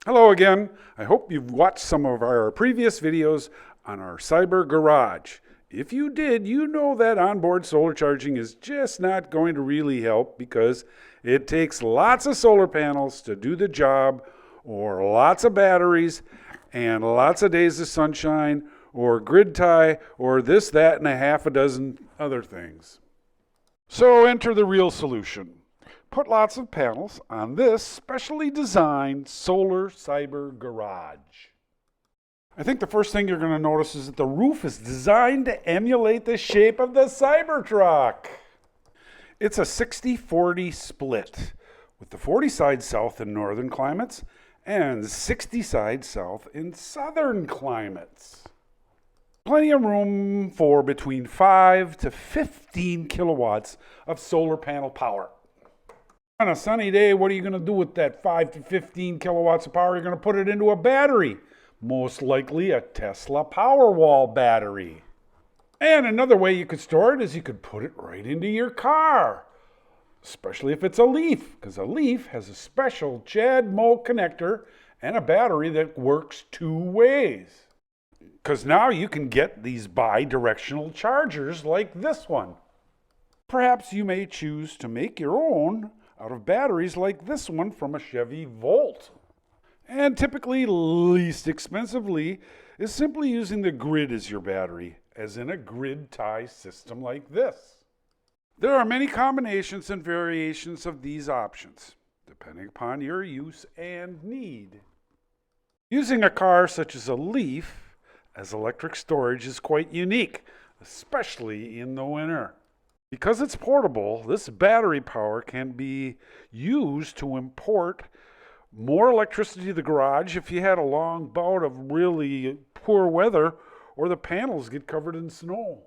Hello again. I hope you've watched some of our previous videos on our Cyber Garage. If you did, you know that onboard solar charging is just not going to really help because it takes lots of solar panels to do the job, or lots of batteries, and lots of days of sunshine, or grid tie, or this, that, and a half a dozen other things. So enter the real solution. Put lots of panels on this specially designed solar cyber garage. I think the first thing you're going to notice is that the roof is designed to emulate the shape of the Cybertruck. It's a 60-40 split, with the 40 side south in northern climates and 60 side south in southern climates. Plenty of room for between 5 to 15 kilowatts of solar panel power. On a sunny day, what are you going to do with that 5 to 15 kilowatts of power? You're going to put it into a battery, most likely a Tesla Powerwall battery. And another way you could store it is you could put it right into your car, especially if it's a Leaf, because a Leaf has a special CHAdeMO connector and a battery that works two ways. Because now you can get these bi-directional chargers like this one. Perhaps you may choose to make your own out of batteries like this one from a Chevy Volt. And typically, least expensively, is simply using the grid as your battery, as in a grid tie system like this. There are many combinations and variations of these options, depending upon your use and need. Using a car such as a Leaf as electric storage is quite unique, especially in the winter. Because it's portable, this battery power can be used to import more electricity to the garage if you had a long bout of really poor weather or the panels get covered in snow.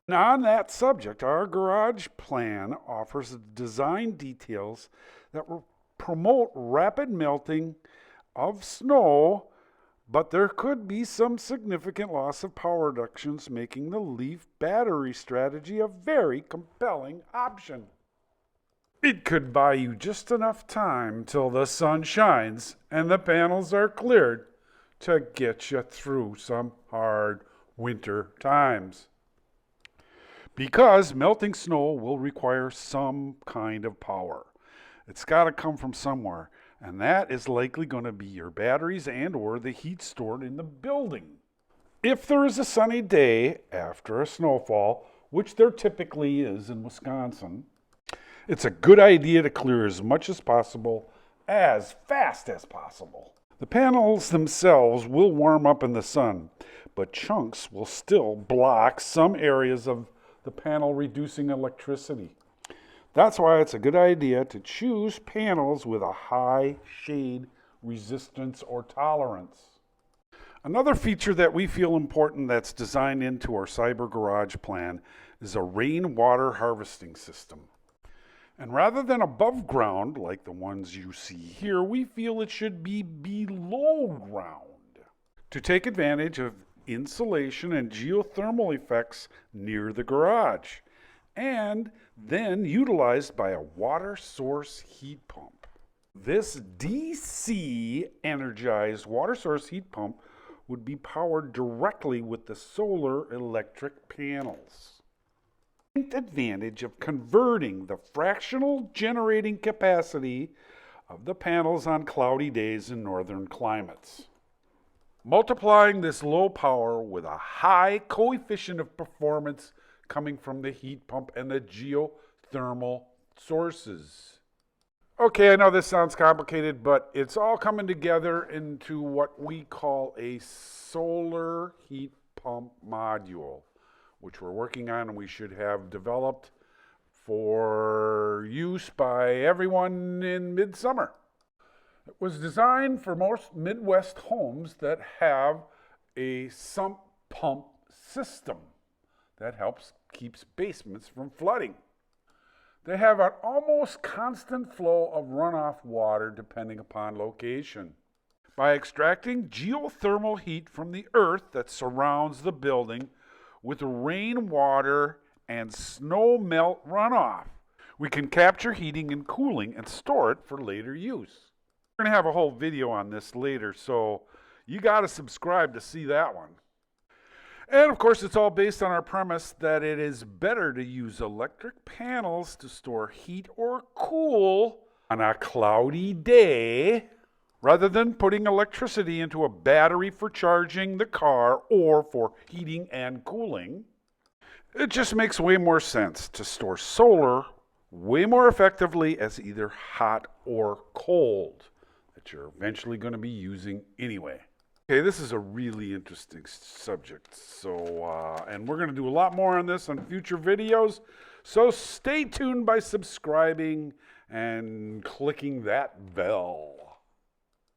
Now, on that subject, our garage plan offers design details that will promote rapid melting of snow, but there could be some significant loss of power reductions, making the Leaf battery strategy a very compelling option. It could buy you just enough time till the sun shines and the panels are cleared to get you through some hard winter times. Because melting snow will require some kind of power. It's got to come from somewhere, and that is likely going to be your batteries and or the heat stored in the building. If there is a sunny day after a snowfall, which there typically is in Wisconsin, it's a good idea to clear as much as possible, as fast as possible. The panels themselves will warm up in the sun, but chunks will still block some areas of the panel, reducing electricity. That's why it's a good idea to choose panels with a high shade resistance or tolerance. Another feature that we feel important that's designed into our Cyber Garage plan is a rainwater harvesting system. And rather than above ground, like the ones you see here, we feel it should be below ground to take advantage of insulation and geothermal effects near the garage, and then utilized by a water source heat pump. This DC energized water source heat pump would be powered directly with the solar electric panels. Advantage of converting the fractional generating capacity of the panels on cloudy days in northern climates. Multiplying this low power with a high coefficient of performance coming from the heat pump and the geothermal sources. Okay, I know this sounds complicated, but it's all coming together into what we call a solar heat pump module, which we're working on and we should have developed for use by everyone in midsummer. It was designed for most Midwest homes that have a sump pump system that keeps basements from flooding. They have an almost constant flow of runoff water depending upon location. By extracting geothermal heat from the earth that surrounds the building with rainwater and snow melt runoff, we can capture heating and cooling and store it for later use. We're going to have a whole video on this later, so you got to subscribe to see that one. And of course, it's all based on our premise that it is better to use electric panels to store heat or cool on a cloudy day rather than putting electricity into a battery for charging the car or for heating and cooling. It just makes way more sense to store solar way more effectively as either hot or cold that you're eventually going to be using anyway. Okay, this is a really interesting subject. So, and we're going to do a lot more on this on future videos. So stay tuned by subscribing and clicking that bell.